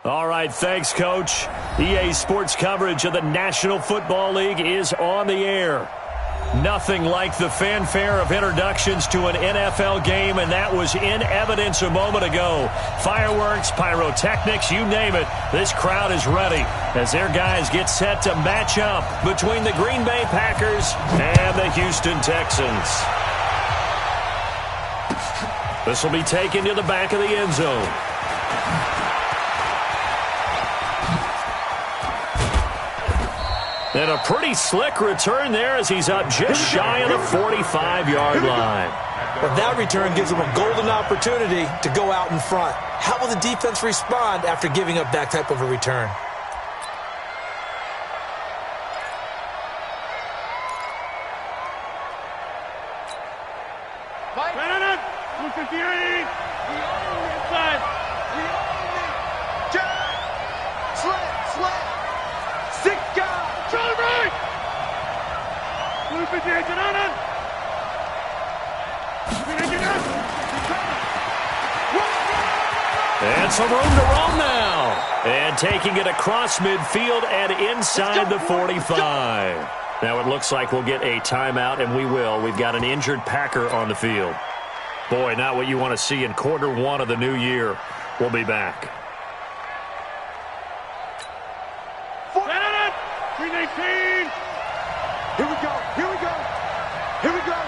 All right, thanks, Coach. EA Sports coverage of the National Football League is on the air. Nothing like the fanfare of introductions to an NFL game, and that was in evidence a moment ago. Fireworks, pyrotechnics, you name it. This crowd is ready as their guys get set to match up between the Green Bay Packers and the Houston Texans. This will be taken to the back of the end zone. And a pretty slick return there as he's up just shy of the 45-yard line. Well, that return gives him a golden opportunity to go out in front. How will the defense respond after giving up that type of a return? And some room to roam now. And taking it across midfield and inside the 45. Now it looks like we'll get a timeout, and we will. We've got an injured Packer on the field. Boy, not what you want to see in quarter one of the new year. We'll be back. 319. Here we go. Here we go. Here we go.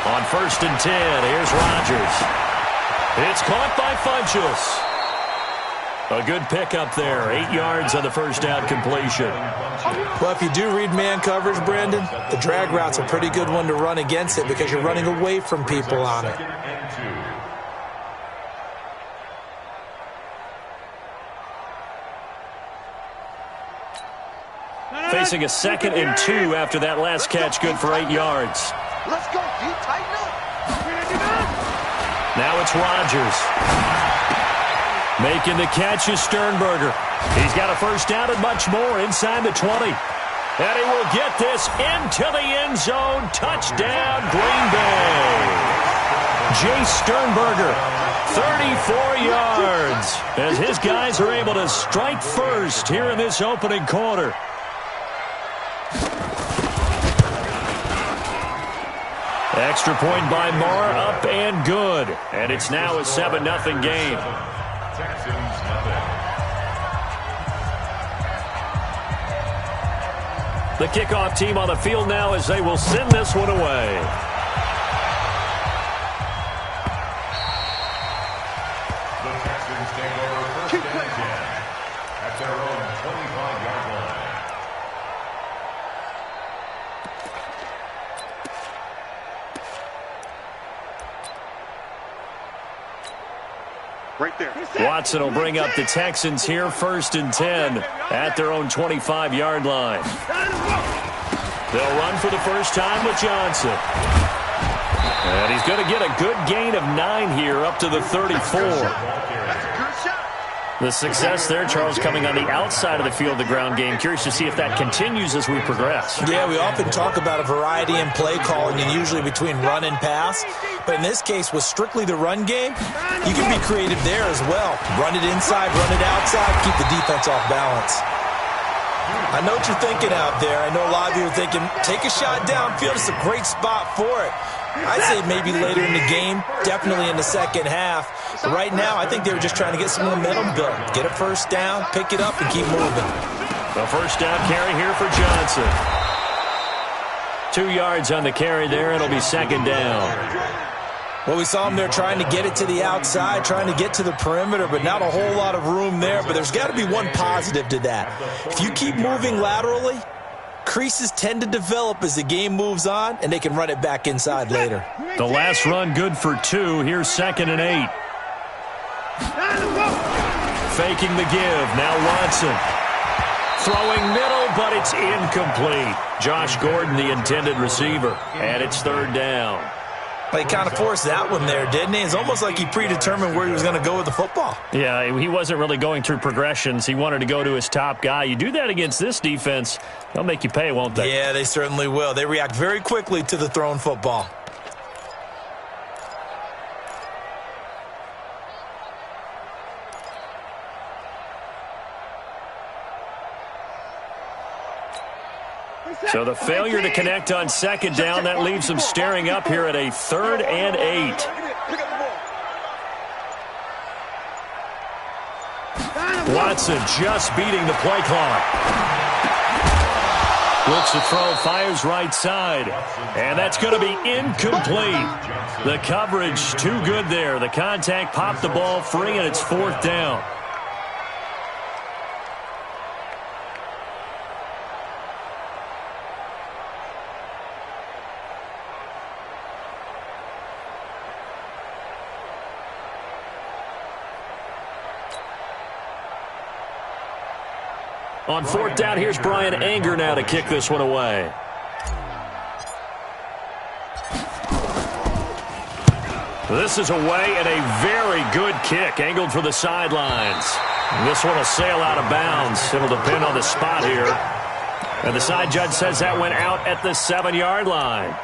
On 1st and 10, here's Rodgers. It's caught by Funchess. A good pickup there. 8 yards on the first down completion. Well, if you do read man coverage, Brandon, the drag route's a pretty good one to run against it because you're running away from people on it. Facing a 2nd and 2 after that last catch, good for 8 yards. Let's go. You tighten up. Now it's Rodgers. Making the catch is Sternberger. He's got a first down and much more inside the 20. And he will get this into the end zone. Touchdown, Green Bay. Jay Sternberger, 34 yards, as his guys are able to strike first here in this opening quarter. Extra point by Marr, up and good. And it's now a 7-0 game. The kickoff team on the field now as they will send this one away. The Texans take over first and 10 at their own 25-yard line. Right there. Watson will bring up the Texans here 1st and 10 at their own 25-yard line. They'll run for the first time with Johnson. And he's going to get a good gain of 9 here up to the 34. The success there, Charles, coming on the outside of the field, the ground game. Curious to see if that continues as we progress. Yeah, we often talk about a variety in play calling and usually between run and pass. But in this case, with strictly the run game, you can be creative there as well. Run it inside, run it outside, keep the defense off balance. I know what you're thinking out there. I know a lot of you are thinking, take a shot downfield. It's a great spot for it. I'd say maybe later in the game, definitely in the second half. But right now, I think they were just trying to get some momentum built. Get a first down, pick it up, and keep moving. The first down carry here for Johnson. 2 yards on the carry there. It'll be 2nd down. Well, we saw them there trying to get it to the outside, trying to get to the perimeter, but not a whole lot of room there. But there's got to be one positive to that. If you keep moving laterally, creases tend to develop as the game moves on, and they can run it back inside later. The last run good for 2. Here's 2nd and 8. Faking the give. Now Watson. Throwing middle, but it's incomplete. Josh Gordon, the intended receiver. And it's 3rd down. But he kind of forced that one there, didn't he? It's almost like he predetermined where he was going to go with the football. Yeah, he wasn't really going through progressions. He wanted to go to his top guy. You do that against this defense, they'll make you pay, won't they? Yeah, they certainly will. They react very quickly to the thrown football. So the failure to connect on second down, that leaves them staring up here at a 3rd and 8. Watson just beating the play clock. Looks to throw, fires right side. And that's going to be incomplete. The coverage too good there. The contact popped the ball free, and it's 4th down. On 4th down, here's Brian Anger now to kick this one away. This is away and a very good kick, angled for the sidelines. This one will sail out of bounds. It'll depend on the spot here. And the side judge says that went out at the 7-yard line.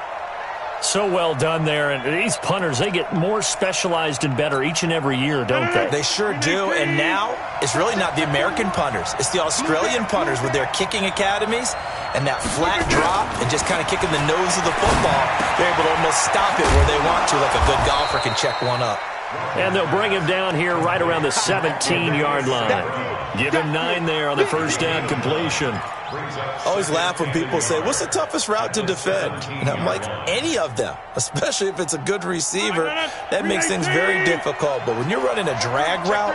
So well done there. And these punters, they get more specialized and better each and every year, don't they? They sure do. And now it's really not the American punters. It's the Australian punters with their kicking academies and that flat drop and just kind of kicking the nose of the football. They're able to almost stop it where they want to, like a good golfer can check one up. And they'll bring him down here right around the 17-yard line. Give him 9 there on the first down completion. I always laugh when people say, what's the toughest route to defend? And I'm like, any of them, especially if it's a good receiver. That makes things very difficult. But when you're running a drag route,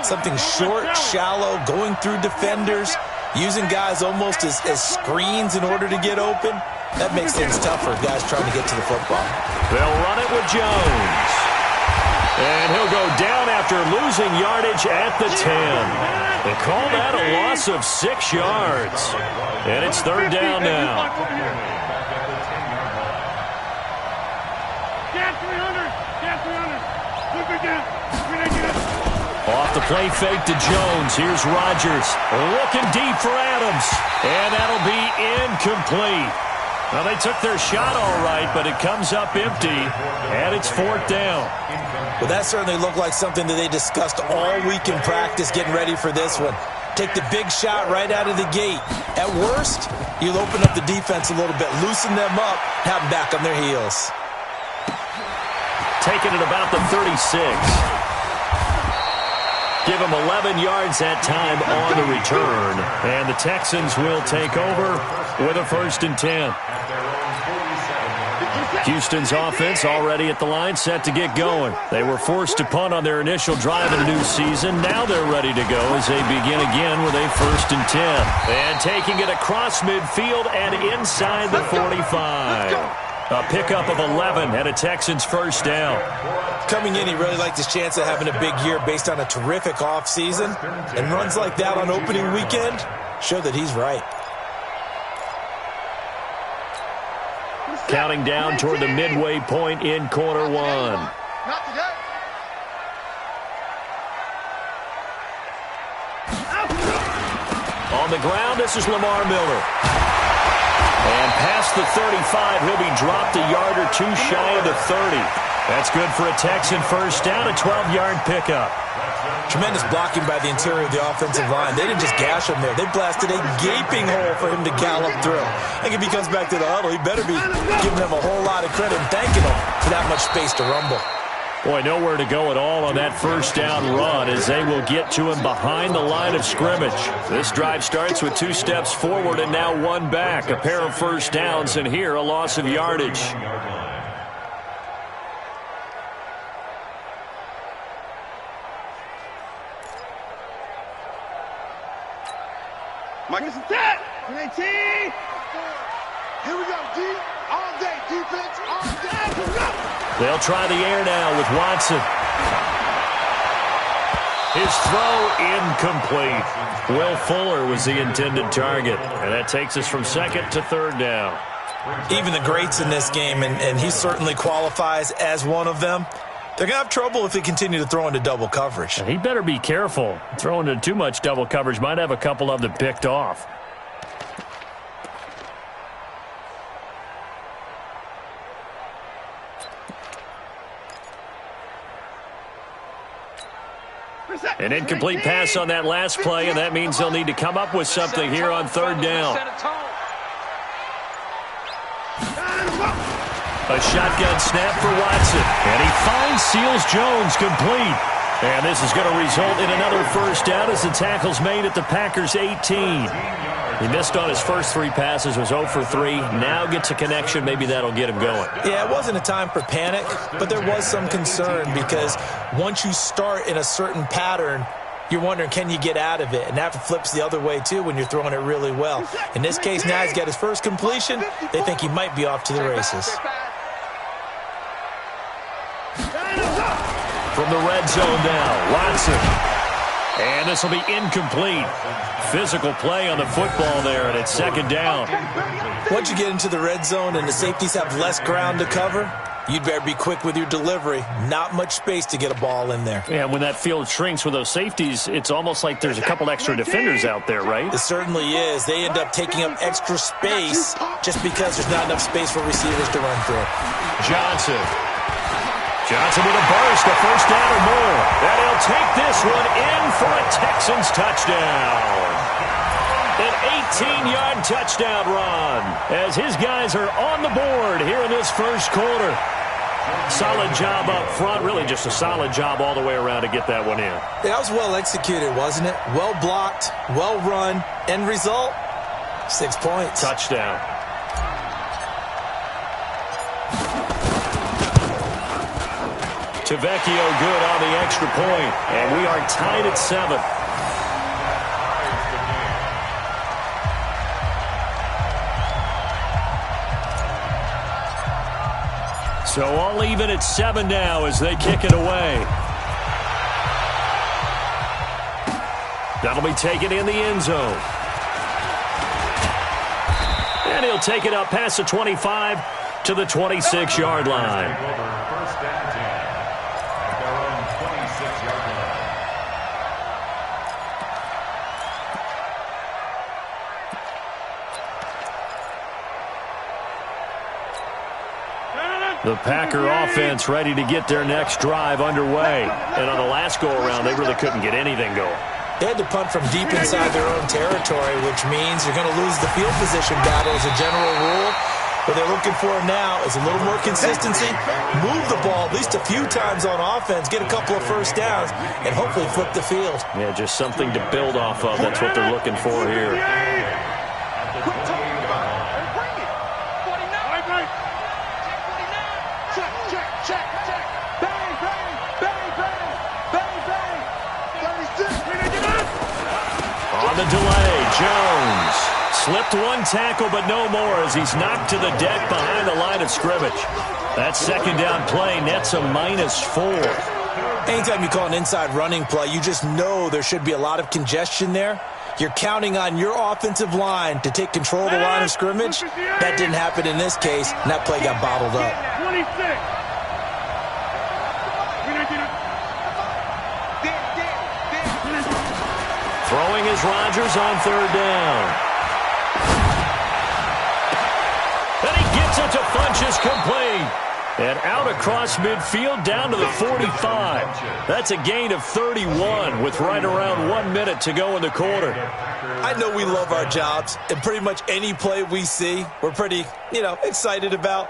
something short, shallow, going through defenders, using guys almost as screens in order to get open, that makes things tougher, guys trying to get to the football. They'll run it with Jones. And he'll go down after losing yardage at the 10. They call that a loss of 6 yards. And it's 3rd down now. Off the play fake to Jones. Here's Rodgers. Looking deep for Adams. And that'll be incomplete. Well, they took their shot all right, but it comes up empty, and it's 4th down. Well, that certainly looked like something that they discussed all week in practice getting ready for this one. Take the big shot right out of the gate. At worst, you'll open up the defense a little bit, loosen them up, have them back on their heels. Taking it about the 36. Give them 11 yards that time on the return. And the Texans will take over with a 1st and 10. Houston's offense already at the line, set to get going. They were forced to punt on their initial drive in the new season. Now they're ready to go as they begin again with a 1st and 10. And taking it across midfield and inside the 45. A pickup of 11 and a Texans 1st down. Coming in, he really liked his chance of having a big year based on a terrific offseason. And runs like that on opening weekend show that he's right. Counting down toward the midway point in quarter 1. Not today. On the ground, this is Lamar Miller. And past the 35, he'll be dropped a yard or 2 shy of the 30. That's good for a Texan 1st down, a 12-yard pickup. Tremendous blocking by the interior of the offensive line. They didn't just gash him there. They blasted a gaping hole for him to gallop through. I think if he comes back to the huddle, he better be giving them a whole lot of credit and thanking him for that much space to rumble. Boy, nowhere to go at all on that 1st down run as they will get to him behind the line of scrimmage. This drive starts with 2 steps forward and now 1 back. A pair of 1st downs, and here a loss of yardage. Mike is set. 19. Here we go, D. All day defense, all day. Let's go. They'll try the air now with Watson. His throw incomplete. Will Fuller was the intended target. And that takes us from 2nd to 3rd down. Even the greats in this game, and he certainly qualifies as one of them, they're going to have trouble if they continue to throw into double coverage. And he better be careful. Throwing into too much double coverage might have a couple of them picked off. An incomplete pass on that last play, and that means they'll need to come up with something here on 3rd down. A shotgun snap for Watson. And he finds Seals Jones complete. And this is going to result in another first down as the tackle's made at the Packers' 18. He missed on his first 3 passes, was 0 for 3. Now gets a connection. Maybe that'll get him going. Yeah, it wasn't a time for panic, but there was some concern because once you start in a certain pattern, you're wondering, can you get out of it? And that flips the other way, too, when you're throwing it really well. In this case, now he's got his first completion. They think he might be off to the races. From the red zone now, Watson. And this will be incomplete. Physical play on the football there, and it's second down. Once you get into the red zone and the safeties have less ground to cover, you'd better be quick with your delivery. Not much space to get a ball in there. Yeah, when that field shrinks with those safeties, it's almost like there's a couple extra defenders out there, right? It certainly is. They end up taking up extra space just because there's not enough space for receivers to run through. Johnson with a burst, a first down or more. And he'll take this one in for a Texans touchdown. An 18-yard touchdown run as his guys are on the board here in this first quarter. Solid job up front, really just a solid job all the way around to get that one in. That was well executed, wasn't it? Well blocked, well run. End result, 6 points. Touchdown. Tavecchio good on the extra point, and we are tied at 7. So all even at 7 now as they kick it away. That'll be taken in the end zone. And he'll take it up past the 25 to the 26-yard line. The Packer offense ready to get their next drive underway. And on the last go-around, they really couldn't get anything going. They had to punt from deep inside their own territory, which means you're going to lose the field position battle as a general rule. What they're looking for now is a little more consistency, move the ball at least a few times on offense, get a couple of first downs, and hopefully flip the field. Yeah, just something to build off of. That's what they're looking for here. On the delay, Jones slipped one tackle, but no more as he's knocked to the deck behind the line of scrimmage. That second down play nets a -4. Anytime you call an inside running play, you just know there should be a lot of congestion there. You're counting on your offensive line to take control of the line of scrimmage. That didn't happen in this case, and that play got bottled up. 26. Throwing is Rodgers on third down. And he gets it to Funchess complete. And out across midfield down to the 45. That's a gain of 31 with right around 1 minute to go in the quarter. I know we love our jobs, and pretty much any play we see, we're pretty, excited about.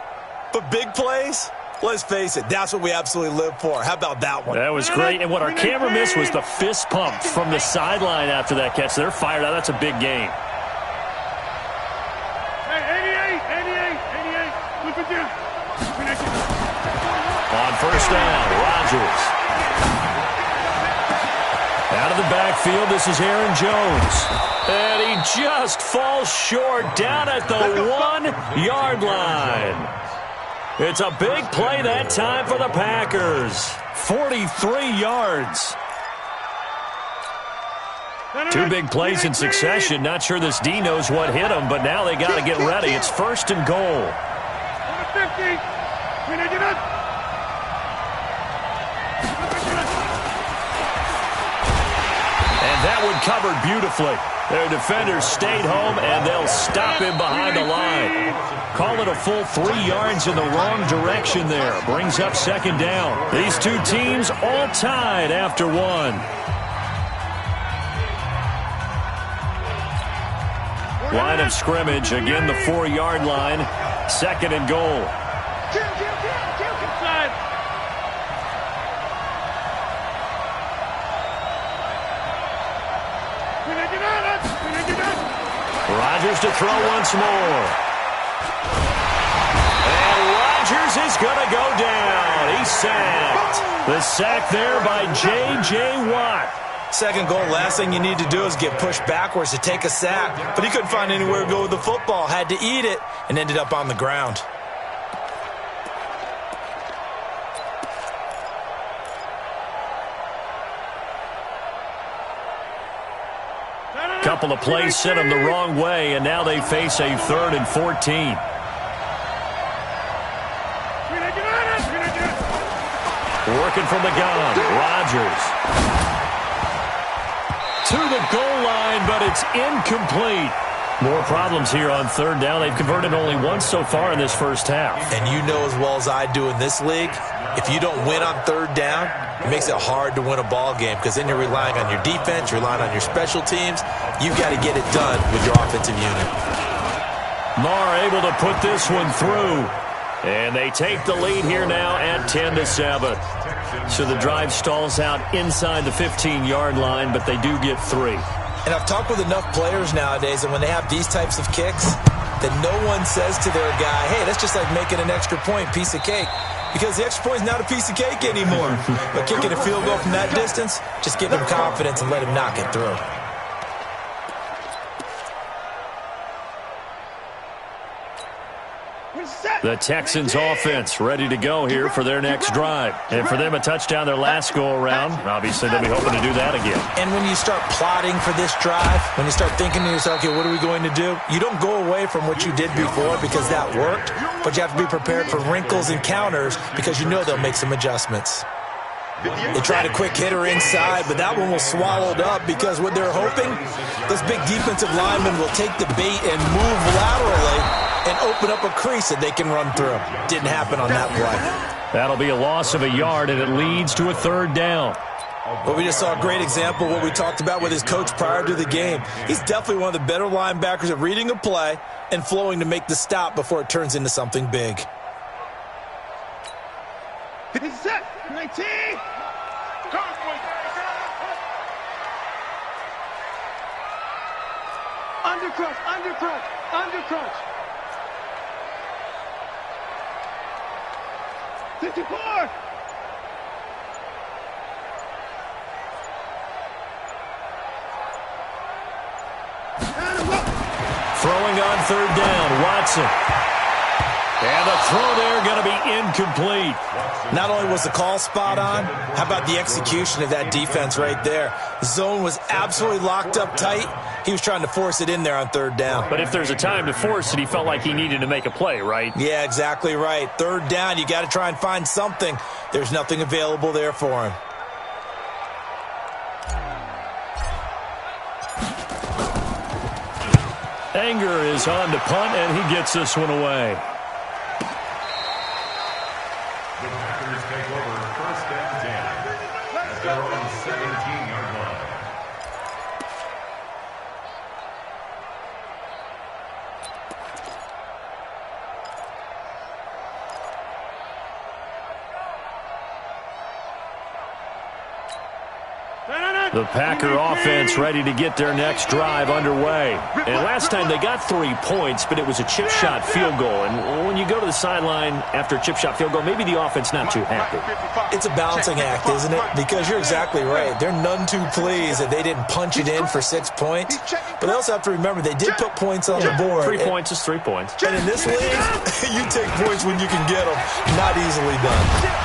But big plays, let's face it, that's what we absolutely live for. How about that one? That was great. And what our camera missed was the fist pump from the sideline after that catch. They're fired out. That's a big gain. On first down, Rodgers. Out of the backfield, this is Aaron Jones. And he just falls short down at the 1-yard line. It's a big play that time for the Packers. 43 yards. 2 big plays in succession. Not sure this D knows what hit him, but now they got to get ready. It's first and goal. And that one covered beautifully. Their defenders stayed home, and they'll stop him behind the line. Call it a full 3 yards in the wrong direction there. Brings up second down. These two teams all tied after 1. Line of scrimmage, again the 4-yard line. Second and goal. Inside. Rodgers to throw once more. And Rodgers is going to go down. He's sacked. The sack there by J.J. Watt. Second goal, last thing you need to do is get pushed backwards to take a sack. But he couldn't find anywhere to go with the football. Had to eat it and ended up on the ground. Couple of plays sent them the wrong way, and now they face a 3rd and 14. Working from the gun, Rodgers. To the goal line, but it's incomplete. More problems here on 3rd down. They've converted only once so far in this first half. And you know as well as I do in this league, if you don't win on 3rd down, it makes it hard to win a ball game because then you're relying on your defense, you're relying on your special teams. You've got to get it done with your offensive unit. Marr able to put this one through. And they take the lead here now at 10-7. So the drive stalls out inside the 15-yard line, but they do get 3. And I've talked with enough players nowadays, and when they have these types of kicks, that no one says to their guy, hey, that's just like making an extra point, piece of cake. Because the extra point is not a piece of cake anymore. But kicking a field goal from that distance, just give him confidence and let him knock it through. The Texans offense ready to go here for their next drive. And for them, a touchdown their last go-around. Obviously, they'll be hoping to do that again. And when you start plotting for this drive, when you start thinking to yourself, okay, what are we going to do? You don't go away from what you did before because that worked, but you have to be prepared for wrinkles and counters because you know they'll make some adjustments. They tried a quick hitter inside, but that one was swallowed up because what they're hoping, those big defensive linemen will take the bait and move laterally and open up a crease that they can run through. Didn't happen on that play. That'll be a loss of a yard, and it leads to a 3rd down. Well, we just saw a great example of what we talked about with his coach prior to the game. He's definitely one of the better linebackers at reading a play and flowing to make the stop before it turns into something big. It's set. 19. Undercrunch, undercrunch, undercrunch. 54. Throwing on 3rd down, Watson. And the throw there going to be incomplete. Not only was the call spot on, how about the execution of that defense right there? The zone was absolutely locked up tight. He was trying to force it in there on 3rd down. But if there's a time to force it, he felt like he needed to make a play, right? Yeah, exactly right. 3rd down, you got to try and find something. There's nothing available there for him. Anger is on to punt, and he gets this one away. The Packers take over 1st and 10 at their own 17-yard line. The Packer offense ready to get their next drive underway. And last time they got 3 points, but it was a chip shot field goal. And when you go to the sideline after a chip shot field goal, maybe the offense not too happy. It's a balancing act, isn't it? Because you're exactly right. They're none too pleased that they didn't punch it in for 6 points. But they also have to remember they did put points on the board. 3 points is 3 points. And in this league, you take points when you can get them. Not easily done.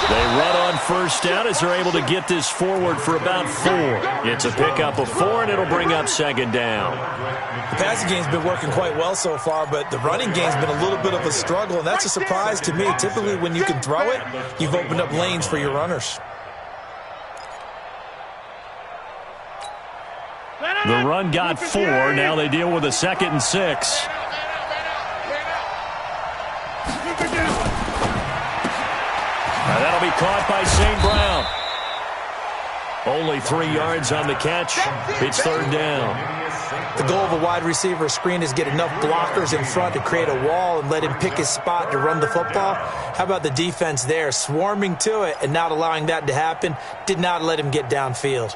They run on 1st down as they're able to get this forward for about 4. It's a pickup of 4, and it'll bring up 2nd down. The passing game's been working quite well so far, but the running game's been a little bit of a struggle, and that's a surprise to me. Typically, when you can throw it, you've opened up lanes for your runners. The run got 4. Now they deal with a 2nd and 6. That'll be caught by St. Brown. Only 3 yards on the catch. It's third down. The goal of a wide receiver screen is get enough blockers in front to create a wall and let him pick his spot to run the football. How about the defense there, swarming to it and not allowing that to happen? Did not let him get downfield.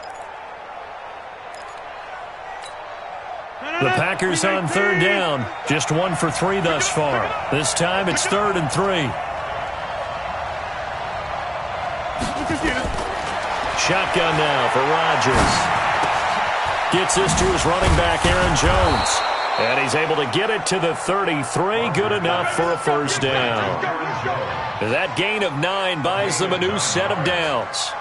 The Packers on third down. Just 1 for 3 thus far. This time it's 3rd and 3. Shotgun now for Rodgers. Gets this to his running back, Aaron Jones. And he's able to get it to the 33. Good enough for a first down. That gain of 9 buys them a new set of downs.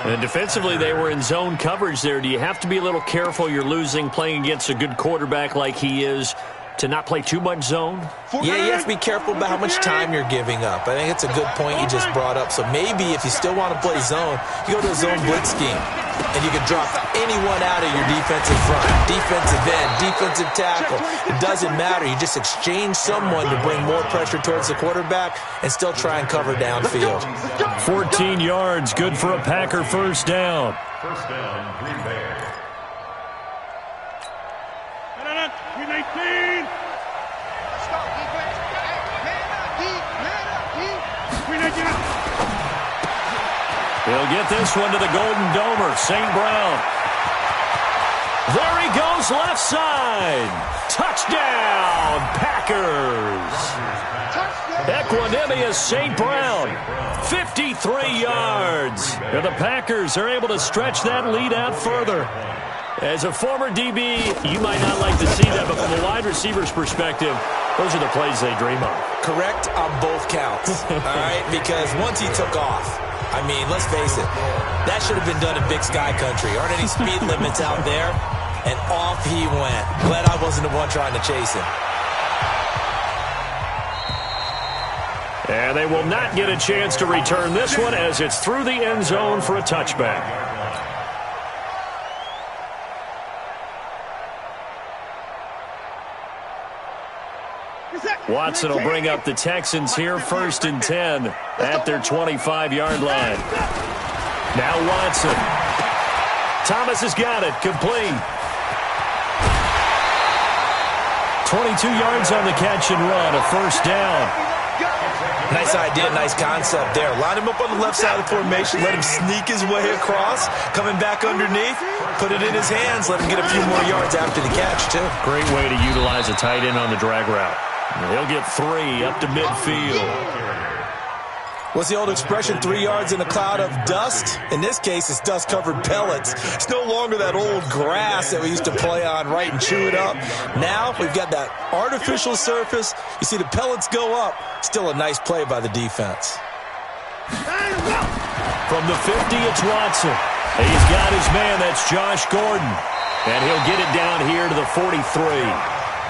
And defensively, they were in zone coverage there. Do you have to be a little careful you're losing playing against a good quarterback like he is to not play too much zone? Yeah, you have to be careful about how much time you're giving up. I think it's a good point you just brought up. So maybe if you still want to play zone, you go to a zone blitz scheme. And you can drop anyone out of your defensive front, defensive end, defensive tackle. It doesn't matter. You just exchange someone to bring more pressure towards the quarterback and still try and cover downfield. 14 yards, good for a Packer first down. First down, Green Bay. 319. Stop, defense. Man up, deep. 319. He'll get this one to the Golden Domer, St. Brown. There he goes, left side. Touchdown, Packers. Equanimous St. Brown, 53 yards. And the Packers are able to stretch that lead out further. As a former DB, you might not like to see that, but from a wide receiver's perspective, those are the plays they dream of. Correct on both counts, all right? Because once he took off, I mean, let's face it, that should have been done in Big Sky Country. Aren't any speed limits out there? And off he went. Glad I wasn't the one trying to chase him. And they will not get a chance to return this one as it's through the end zone for a touchback. Watson will bring up the Texans here, 1st and 10 at their 25-yard line. Now Watson. Thomas has got it, complete. 22 yards on the catch and run, a first down. Nice idea, nice concept there. Line him up on the left side of the formation, let him sneak his way across, coming back underneath, put it in his hands, let him get a few more yards after the catch, too. Great way to utilize a tight end on the drag route. He'll get 3 up to midfield. What's the old expression, 3 yards in a cloud of dust? In this case, it's dust-covered pellets. It's no longer that old grass that we used to play on, right, and chew it up. Now we've got that artificial surface. You see the pellets go up. Still a nice play by the defense. From the 50, it's Watson. He's got his man. That's Josh Gordon. And he'll get it down here to the 43.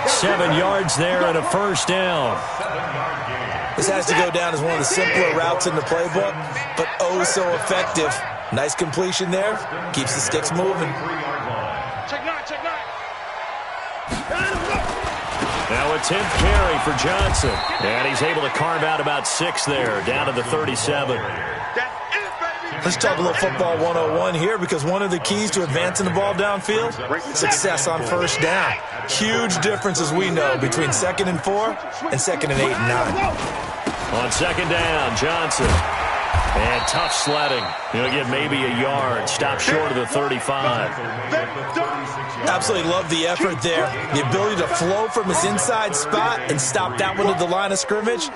7 yards there and a first down. This has to go down as one of the simpler routes in the playbook, but oh so effective. Nice completion there. Keeps the sticks moving. Now a 10th carry for Johnson. And he's able to carve out about 6 there, down to the 37. Let's talk a little football 101 here, because one of the keys to advancing the ball downfield, success on first down. Huge difference, as we know, between 2nd and 4 and 2nd and 8 and 9. On 2nd down, Johnson. And tough sledding. He'll get maybe a yard. Stop short of the 35. Absolutely love the effort there. The ability to flow from his inside spot and stop that one at the line of scrimmage.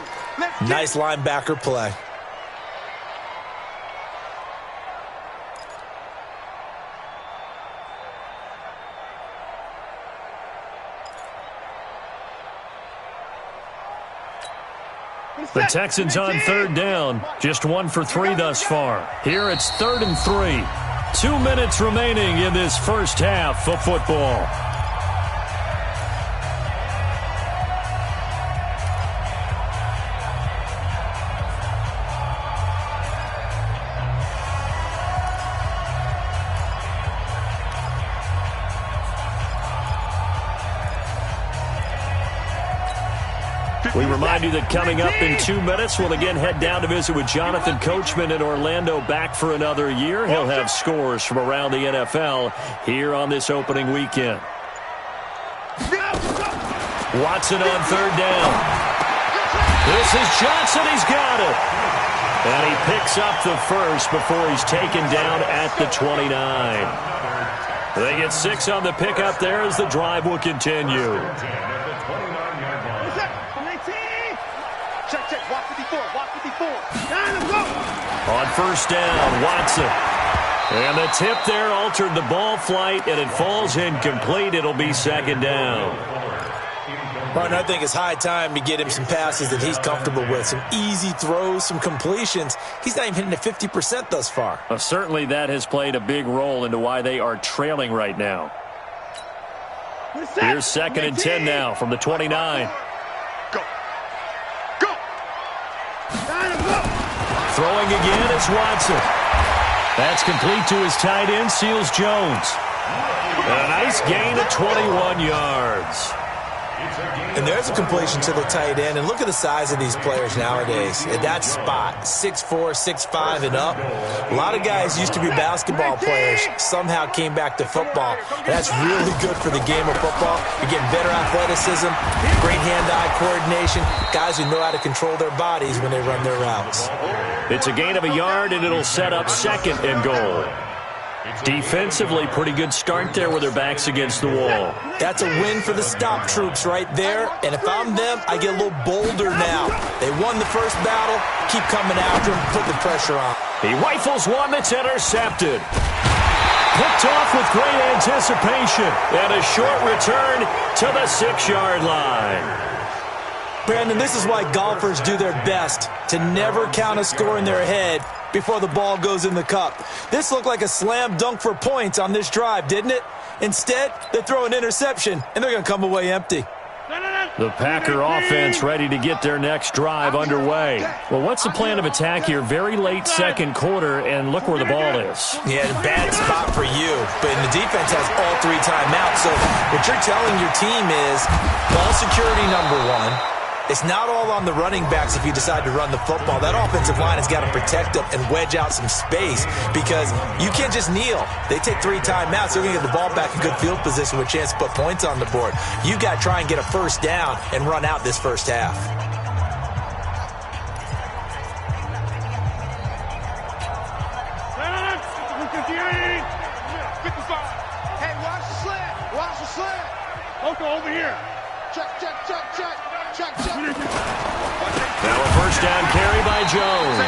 Nice linebacker play. The Texans on 3rd down. Just 1 for 3 thus far. Here it's 3rd and 3. 2 minutes remaining in this first half of football. We remind you that coming up in 2 minutes, we'll again head down to visit with Jonathan Coachman in Orlando, back for another year. He'll have scores from around the NFL here on this opening weekend. Watson on third down. This is Johnson. He's got it. And he picks up the first before he's taken down at the 29. They get 6 on the pickup there as the drive will continue. On first down, Watson. And the tip there altered the ball flight, and it falls incomplete. It'll be second down. Martin, I think it's high time to get him some passes that he's comfortable with. Some easy throws, some completions. He's not even hitting at 50% thus far. Certainly that has played a big role into why they are trailing right now. Here's second and 10 now from the 29. Go. Go. Throwing again is Watson. That's complete to his tight end, Seals Jones. A nice gain of 21 yards. And there's a completion to the tight end. And look at the size of these players nowadays. At that spot, 6'4", 6'5", and up. A lot of guys used to be basketball players, somehow came back to football. And that's really good for the game of football. You're getting better athleticism, great hand-eye coordination, guys who know how to control their bodies when they run their routes. It's a gain of a yard, and it'll set up second and goal. Defensively, pretty good start there with their backs against the wall. That's a win for the stop troops right there. And if I'm them, I get a little bolder now. They won the first battle. Keep coming after them. Put the pressure on. He rifles one that's intercepted. Picked off with great anticipation. And a short return to the 6-yard line. Brandon, this is why golfers do their best to never count a score in their head before the ball goes in the cup. This looked like a slam dunk for points on this drive, didn't it? Instead, they throw an interception, and they're going to come away empty. The Packer offense ready to get their next drive underway. Well, what's the plan of attack here? Very late second quarter, and look where the ball is. Yeah, bad spot for you, but the defense has all 3 timeouts. So what you're telling your team is ball security number 1. It's not all on the running backs if you decide to run the football. That offensive line has got to protect them and wedge out some space because you can't just kneel. They take 3 timeouts. They're going to get the ball back in good field position with a chance to put points on the board. You got to try and get a first down and run out this first half. Hey, watch the slant. Watch the slant. Loco, over here. Check, check, check, check. Check, check. Now a first down carry by Jones.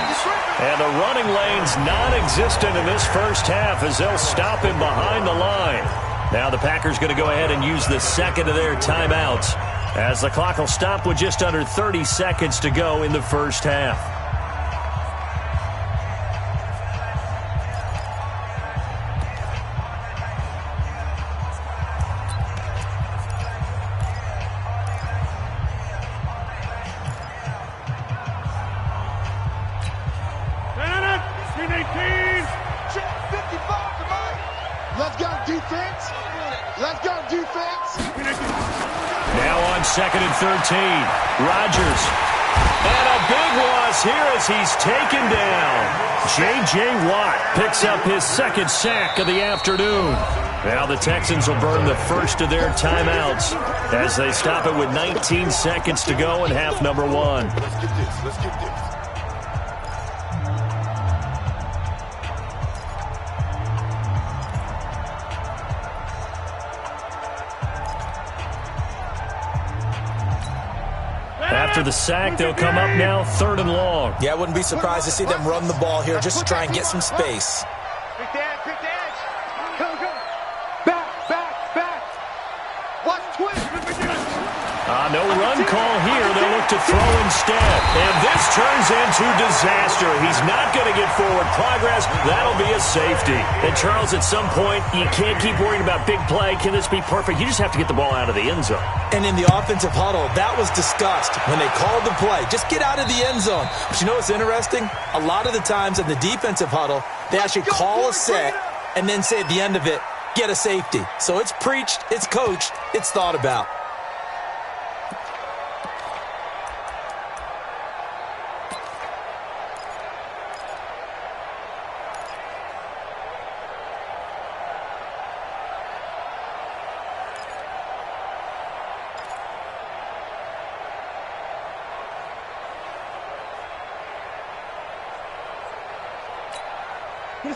And the running lane's non-existent in this first half as they'll stop him behind the line. Now the Packers going to go ahead and use the second of their timeouts as the clock will stop with just under 30 seconds to go in the first half. Second and 13. Rodgers. And a big loss here as he's taken down. J.J. Watt picks up his second sack of the afternoon. Now the Texans will burn the first of their timeouts as they stop it with 19 seconds to go in half number 1. Let's get this. Let's get this. After the sack, they'll come up now 3rd and long. Yeah, I wouldn't be surprised to see them run the ball here just to try and get some space. Pick the edge, pick the edge. Go, go. Back, back, back. Watch twist. No run call here. They'll look to throw instead. And this turns into disaster. He's not going to get forward progress. That'll be a safety. And, Charles, at some point, you can't keep worrying about big play. Can this be perfect? You just have to get the ball out of the end zone. And in the offensive huddle, that was discussed when they called the play. Just get out of the end zone. But you know what's interesting? A lot of the times in the defensive huddle, they actually call a set and then say at the end of it, get a safety. So it's preached, it's coached, it's thought about.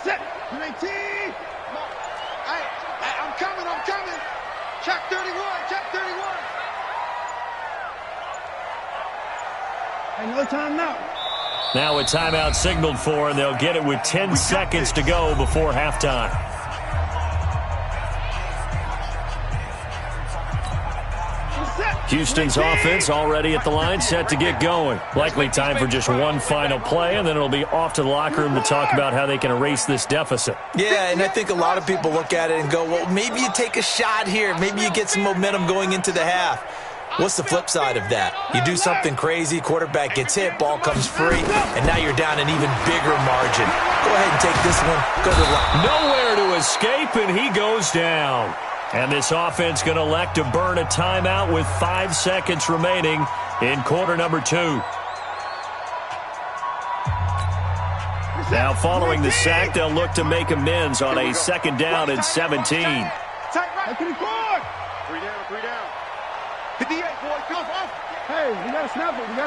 Set. 19. Hey, I'm coming. Check 31. Check 31. Hey, no time now. Now a timeout signaled for, and they'll get it with 10 seconds to go before halftime. Houston's offense already at the line, set to get going. Likely time for just one final play, and then it'll be off to the locker room to talk about how they can erase this deficit. Yeah, and I think a lot of people look at it and go, well, maybe you take a shot here. Maybe you get some momentum going into the half. What's the flip side of that? You do something crazy, quarterback gets hit, ball comes free, and now you're down an even bigger margin. Go ahead and take this one. Go to the line. Nowhere to escape, and he goes down. And this offense going to elect to burn a timeout with 5 seconds remaining in quarter number 2. Now following the sack, they'll look to make amends on a 2nd down and 17. Three down. 58, boy. Hey, we got to snap it. 58,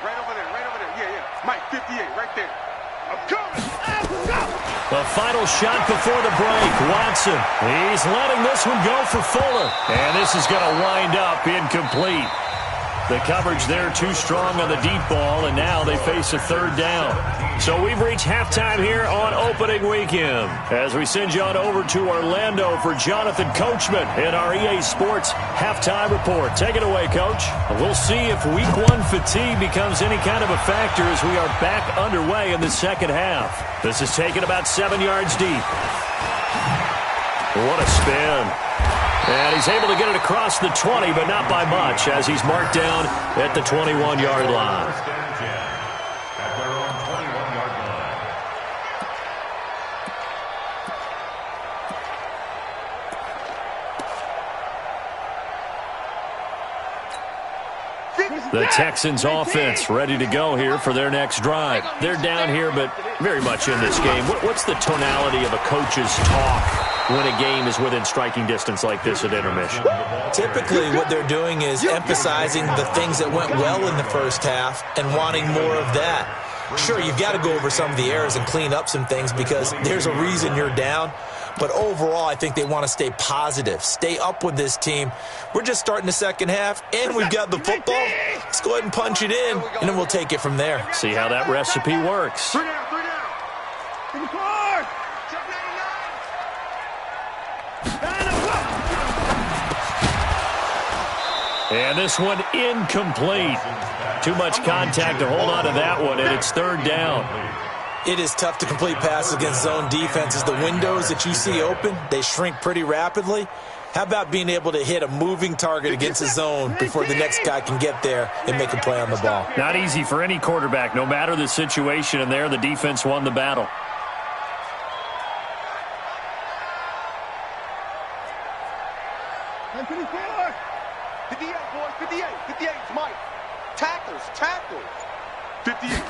right over there. Yeah. Mike, 58, right there. I'm coming. The final shot before the break. Watson. He's letting this one go for Fuller. And this is going to wind up incomplete. The coverage there too strong on the deep ball, and now they face a 3rd down. So we've reached halftime here on opening weekend. As we send you on over to Orlando for Jonathan Coachman in our EA Sports halftime report. Take it away, Coach. We'll see if Week 1 fatigue becomes any kind of a factor as we are back underway in the second half. This is taken about 7 yards deep. What a spin. And he's able to get it across the 20, but not by much, as he's marked down at the 21-yard line. The Texans offense ready to go here for their next drive. They're down here, but very much in this game. What's the tonality of a coach's talk when a game is within striking distance like this at intermission? Typically, what they're doing is emphasizing the things that went well in the first half and wanting more of that. Sure, you've got to go over some of the errors and clean up some things because there's a reason you're down. But overall, I think they want to stay positive, stay up with this team. We're just starting the second half, and we've got the football. Let's go ahead and punch it in, and then we'll take it from there. See how that recipe works. 3 down. 54. And this one incomplete. Too much contact to hold on to that one, and it's 3rd down. It is tough to complete passes against zone defenses. The windows that you see open, they shrink pretty rapidly. How about being able to hit a moving target against a zone before the next guy can get there and make a play on the ball? Not easy for any quarterback, no matter the situation, and there the defense won the battle. And 54. 58, boys. 58. 58 is Mike. Tackles. 58.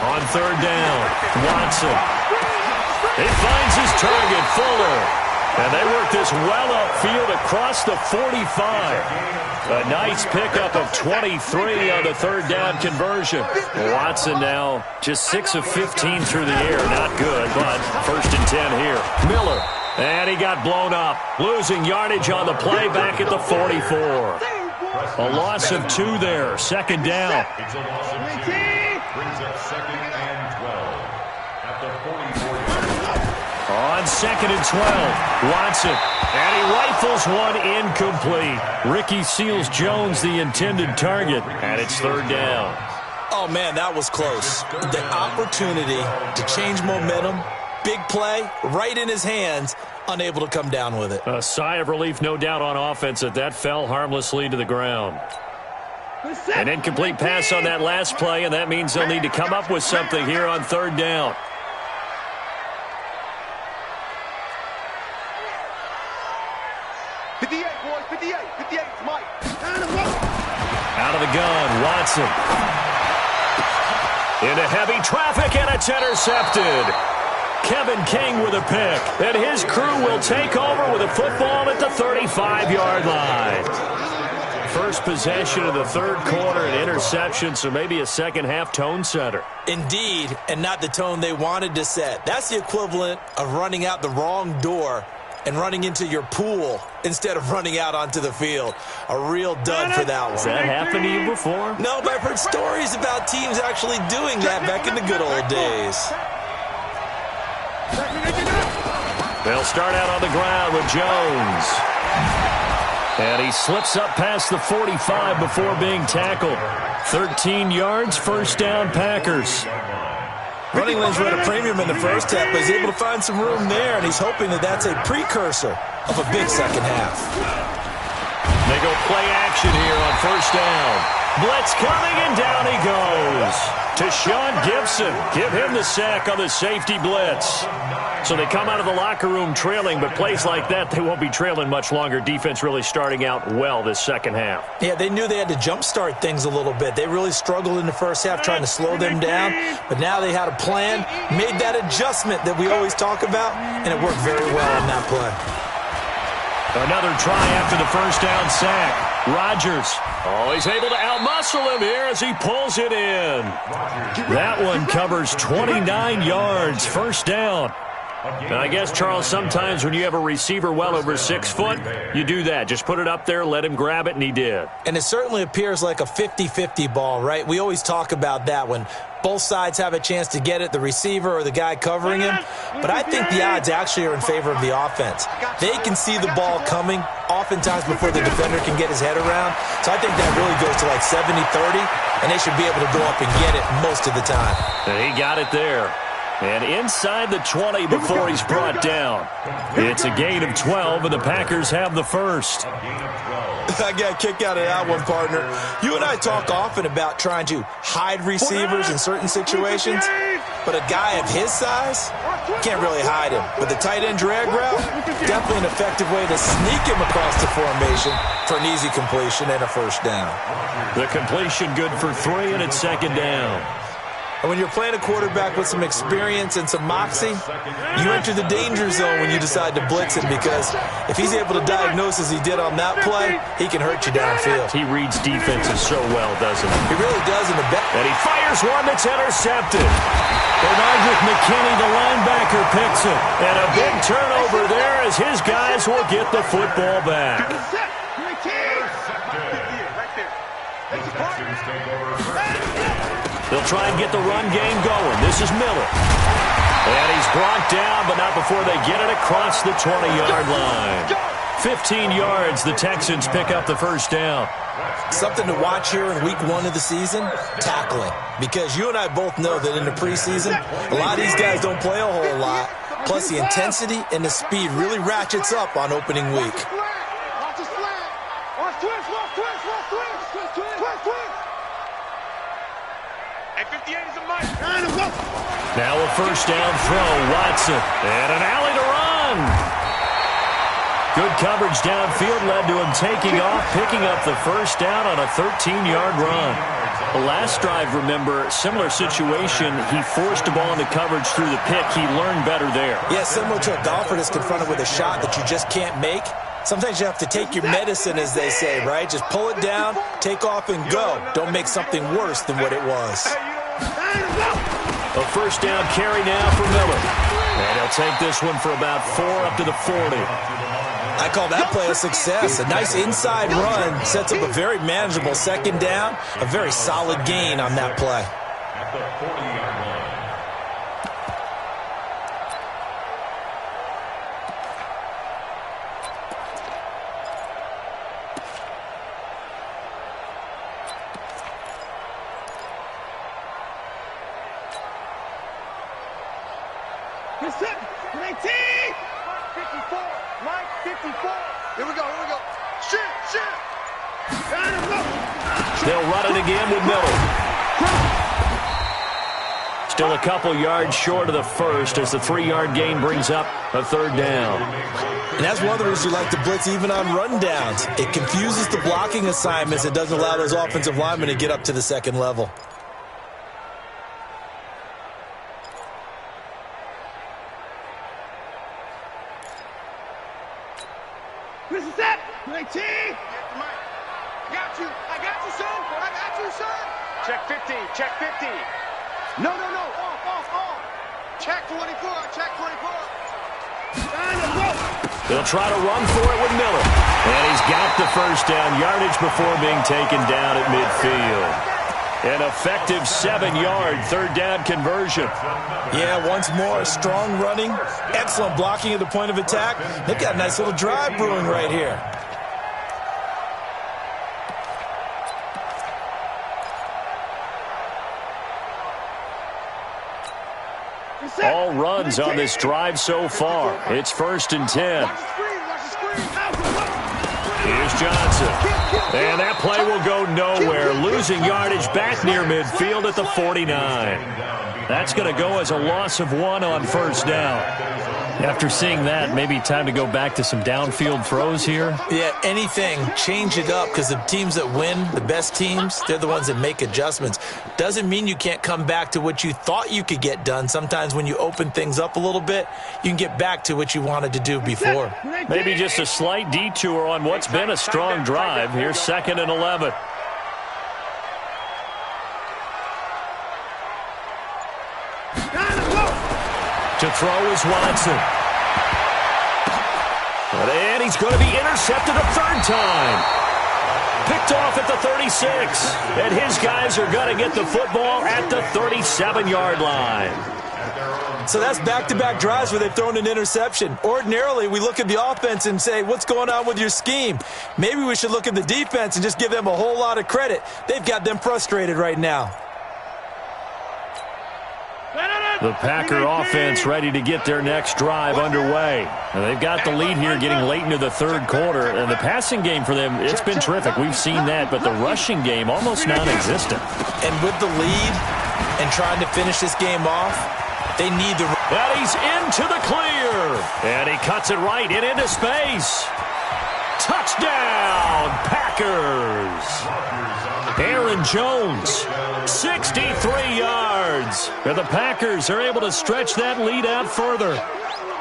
On 3rd down, Watson. He finds his target, Fuller. And they work this well upfield across the 45. A nice pickup of 23 on the 3rd down conversion. Watson now just 6 of 15 through the air. Not good, but 1st and 10 here. Miller. And he got blown up. Losing yardage on the play back at the 44. A loss of 2 there. 2nd down. It's a loss of 2. Brings up 2nd and 12 at the 44-yard line. On 2nd and 12, Watson. And he rifles one incomplete. Ricky Seals-Jones, the intended target. And it's 3rd down. Oh, man, that was close. The opportunity to change momentum, big play, right in his hands, unable to come down with it. A sigh of relief, no doubt, on offense that fell harmlessly to the ground. An incomplete pass on that last play, and that means they'll need to come up with something here on 3rd down. Out of the gun, Watson. Into heavy traffic, and it's intercepted. Kevin King with a pick, and his crew will take over with a football at the 35-yard line. first possession of the third quarter, an interception, so maybe a second-half tone setter. Indeed, and not the tone they wanted to set. That's the equivalent of running out the wrong door and running into your pool instead of running out onto the field. A real dud for that one. Has that happened to you before? No, but I've heard stories about teams actually doing that back in the good old days. They'll start out on the ground with Jones. And he slips up past the 45 before being tackled. 13 yards, first down, Packers. Running lanes were at a premium in the first half, but he's able to find some room there, and he's hoping that that's a precursor of a big second half. They go play action here on first down. Blitz coming, and down he goes. To Sean Gibson. Give him the sack on the safety blitz. So they come out of the locker room trailing, but plays like that, they won't be trailing much longer. Defense really starting out well this second half. Yeah, they knew they had to jumpstart things a little bit. They really struggled in the first half trying to slow them down, but now they had a plan, made that adjustment that we always talk about, and it worked very well on that play. Another try after the first down sack. Rodgers, he's able to outmuscle him here as he pulls it in. That one covers 29 yards, first down. And I guess, Charles, sometimes when you have a receiver well over 6 foot, you do that. Just put it up there, let him grab it, and he did. And it certainly appears like a 50-50 ball, right? We always talk about that when both sides have a chance to get it, the receiver or the guy covering him. But I think the odds actually are in favor of the offense. They can see the ball coming oftentimes before the defender can get his head around. So I think that really goes to like 70-30, and they should be able to go up and get it most of the time. And he got it there. And inside the 20 before he's brought down. It's a gain of 12, and the Packers have the first. I got a kick out of that one, partner. You and I talk often about trying to hide receivers in certain situations, but a guy of his size can't really hide him. But the tight end drag route, definitely an effective way to sneak him across the formation for an easy completion and a first down. The completion good for 3, and it's second down. And when you're playing a quarterback with some experience and some moxie, you enter the danger zone when you decide to blitz him, because if he's able to diagnose as he did on that play, he can hurt you downfield. He reads defenses so well, doesn't he? He really does in the back. And he fires one that's intercepted. Bernard McKinney, the linebacker, picks it. And a big turnover there as his guys will get the football back. They'll try and get the run game going. This is Miller. And he's brought down, but not before they get it across the 20-yard line. 15 yards, the Texans pick up the first down. Something to watch here in week 1 of the season, tackling. Because you and I both know that in the preseason, a lot of these guys don't play a whole lot. Plus, the intensity and the speed really ratchets up on opening week. Now a first down throw, Watson, and an alley to run. Good coverage downfield led to him taking off, picking up the first down on a 13-yard run. The last drive, remember, similar situation. He forced the ball into coverage through the pick. He learned better there. Yeah, similar to a golfer that's confronted with a shot that you just can't make. Sometimes you have to take your medicine, as they say, right? Just pull it down, take off, and go. Don't make something worse than what it was. A first down carry now for Miller. And he'll take this one for about 4 up to the 40. I call that play a success. A nice inside run sets up a very manageable second down. A very solid gain on that play. At the 40-yard line. Here we go. Shit. They'll run it again with Miller. Still a couple yards short of the first as the 3-yard gain brings up a third down. And that's one of the reasons you like to blitz even on rundowns. It confuses the blocking assignments. It doesn't allow those offensive linemen to get up to the second level. I got you, son. I got you, son. Check 50. Check 50. No. Off. Check 24. Check 24. They'll try to run for it with Miller. And he's got the first down yardage before being taken down at midfield. An effective 7-yard third down conversion. Yeah, once more, strong running, excellent blocking at the point of attack. They've got a nice little drive brewing right here. All runs on this drive so far. It's 1st and 10. Here's Johnson. And that play will go nowhere. Losing yardage back near midfield at the 49. That's going to go as a loss of 1 on first down. After seeing that, maybe time to go back to some downfield throws here. Yeah, anything. Change it up, because the teams that win, the best teams, they're the ones that make adjustments. Doesn't mean you can't come back to what you thought you could get done. Sometimes when you open things up a little bit, you can get back to what you wanted to do before. Maybe just a slight detour on what's been a strong drive. Here's 2nd and 11. To throw is Watson. And he's going to be intercepted a third time. Picked off at the 36. And his guys are going to get the football at the 37-yard line. So that's back-to-back drives where they've thrown an interception. Ordinarily, we look at the offense and say, what's going on with your scheme? Maybe we should look at the defense and just give them a whole lot of credit. They've got them frustrated right now. The Packer offense ready to get their next drive underway. And they've got the lead here getting late into the third quarter. And the passing game for them, it's been terrific. We've seen that. But the rushing game, almost non-existent. And with the lead and trying to finish this game off, they need the... And he's into the clear. And he cuts it right into space. Touchdown, Packers. Aaron Jones, 63 yards. And the Packers are able to stretch that lead out further.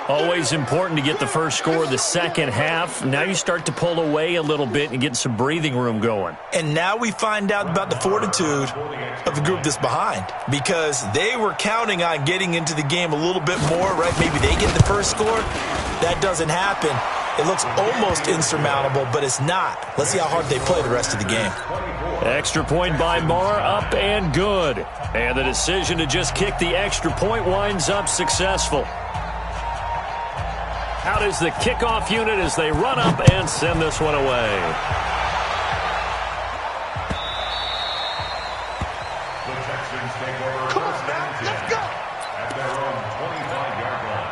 Always important to get the first score of the second half. Now you start to pull away a little bit and get some breathing room going. And now we find out about the fortitude of the group that's behind, because they were counting on getting into the game a little bit more, right? Maybe they get the first score. That doesn't happen. It looks almost insurmountable, but it's not. Let's see how hard they play the rest of the game. Extra point by Marr, up and good. And the decision to just kick the extra point winds up successful. Out is the kickoff unit as they run up and send this one away. The Texans take over 1st and 10 at their own 25-yard line.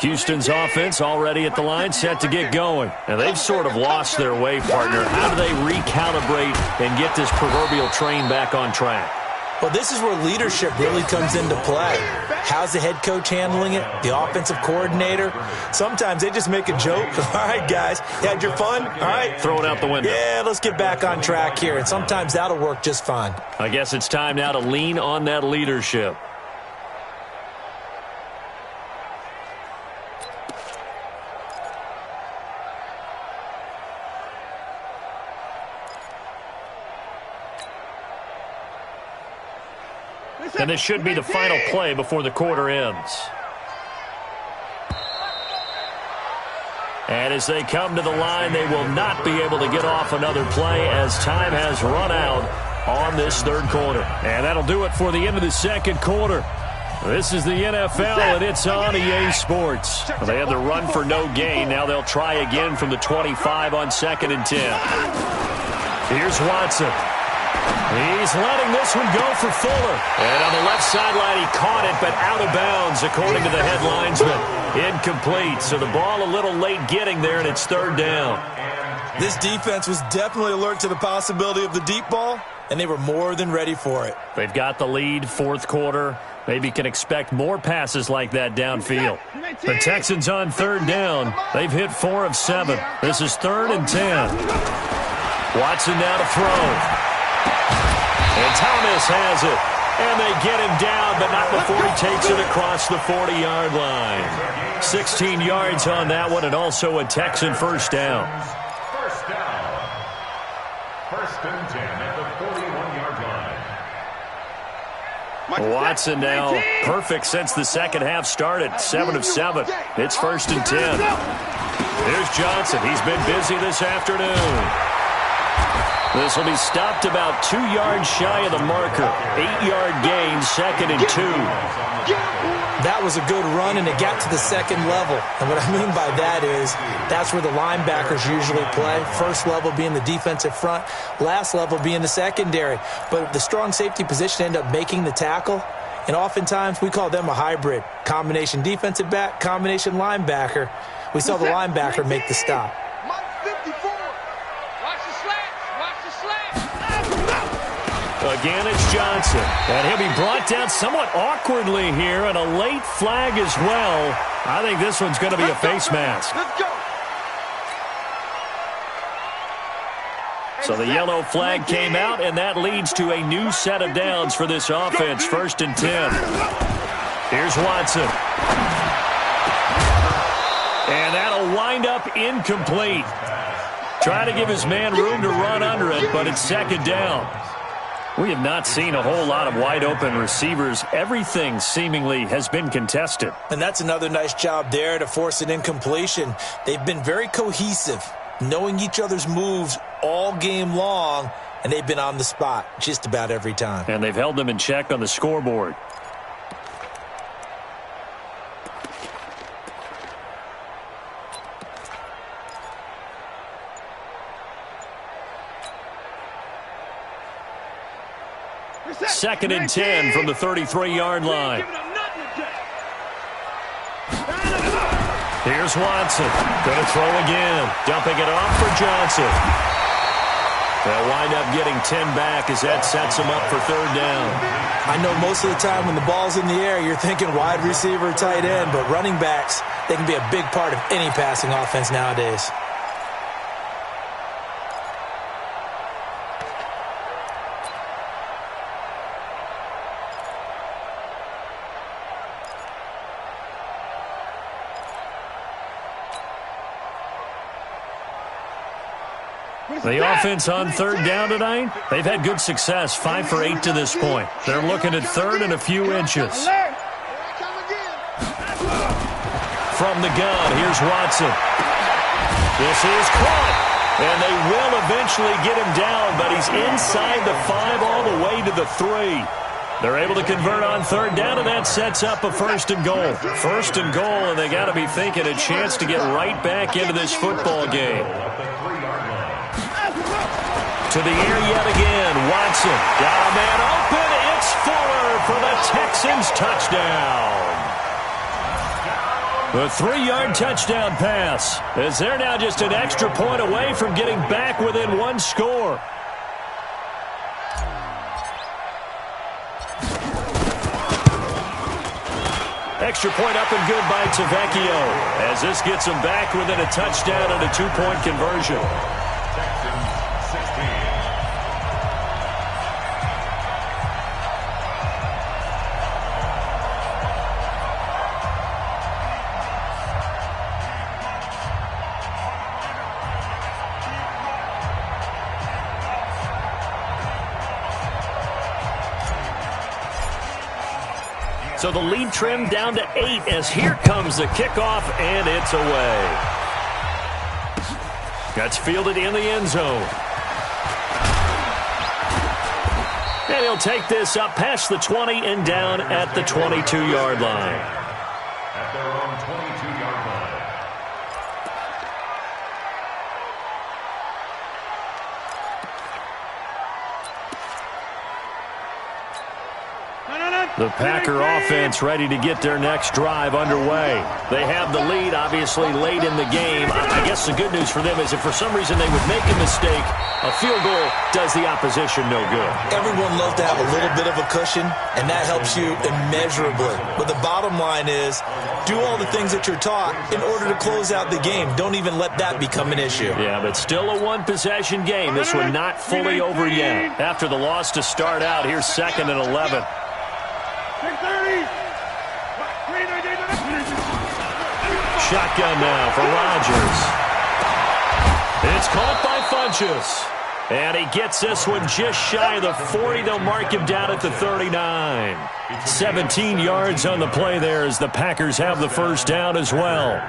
Houston's offense already at the line, set to get going. And they've sort of lost their way, partner. How do they recalibrate and get this proverbial train back on track? Well, this is where leadership really comes into play. How's the head coach handling it? The offensive coordinator? Sometimes they just make a joke. All right, guys, you had your fun? All right. Throw it out the window. Yeah, let's get back on track here. And sometimes that'll work just fine. I guess it's time now to lean on that leadership. And this should be the final play before the quarter ends. And as they come to the line, they will not be able to get off another play as time has run out on this third quarter. And that'll do it for the end of the second quarter. This is the NFL, and it's on EA Sports. They had the run for no gain. Now they'll try again from the 25 on 2nd and 10. Here's Watson. He's letting this one go for Fuller. And on the left sideline, he caught it, but out of bounds, according to the head linesman. Incomplete, so the ball a little late getting there, and it's 3rd down. This defense was definitely alert to the possibility of the deep ball, and they were more than ready for it. They've got the lead, 4th quarter. Maybe can expect more passes like that downfield. The Texans on 3rd down. They've hit 4 of 7. This is 3rd and 10. Watson now to throw. And Thomas has it. And they get him down, but not before he takes it across the 40-yard line. 16 yards on that one, and also a Texan first down. First down. First and 10 at the 41-yard line. Watson now perfect since the second half started. 7 of 7. It's first and 10. Here's Johnson. He's been busy this afternoon. This will be stopped about 2 yards shy of the marker. 8-yard gain, second and 2. That was a good run, and it got to the second level. And what I mean by that is that's where the linebackers usually play. First level being the defensive front, last level being the secondary. But the strong safety position ended up making the tackle, and oftentimes we call them a hybrid. Combination defensive back, combination linebacker. We saw the linebacker make the stop. Again, it's Johnson. And he'll be brought down somewhat awkwardly here, and a late flag as well. I think this one's going to be a face mask. Let's go. So the yellow flag came out, and that leads to a new set of downs for this offense. First and 10. Here's Watson. And that'll wind up incomplete. Try to give his man room to run under it, but it's second down. We have not seen a whole lot of wide-open receivers. Everything seemingly has been contested. And that's another nice job there to force an incompletion. They've been very cohesive, knowing each other's moves all game long, and they've been on the spot just about every time. And they've held them in check on the scoreboard. Second and 10 from the 33-yard line. Here's Watson. Going to throw again. Dumping it off for Johnson. They'll wind up getting 10 back as that sets them up for third down. I know most of the time when the ball's in the air, you're thinking wide receiver, tight end, but running backs, they can be a big part of any passing offense nowadays. The offense on third down tonight, they've had good success, 5 for 8 to this point. They're looking at third and a few inches. From the gun, here's Watson. This is caught, and they will eventually get him down, but he's inside the 5 all the way to the 3. They're able to convert on third down, and that sets up a first and goal. First and goal, and they got to be thinking a chance to get right back into this football game. To the air yet again. Watson got a man open. It's Fuller for the Texans touchdown. The 3-yard touchdown pass, as they're now just an extra point away from getting back within one score. Extra point up and good by Tavecchio, as this gets them back within a touchdown and a 2-point conversion. So the lead trimmed down to 8 as here comes the kickoff, and it's away. That's fielded in the end zone. And he'll take this up past the 20 and down at the 22-yard line. At their own 22-yard line. The Packer offense ready to get their next drive underway. They have the lead, obviously, late in the game. I guess the good news for them is if for some reason they would make a mistake, a field goal does the opposition no good. Everyone loves to have a little bit of a cushion, and that helps you immeasurably. But the bottom line is, do all the things that you're taught in order to close out the game. Don't even let that become an issue. Yeah, but still a one-possession game. This one not fully over yet. After the loss to start out, here's 2nd and 11. Shotgun now for Rodgers. It's caught by Funchess. And he gets this one just shy of the 40. They'll mark him down at the 39. 17 yards on the play there as the Packers have the first down as well.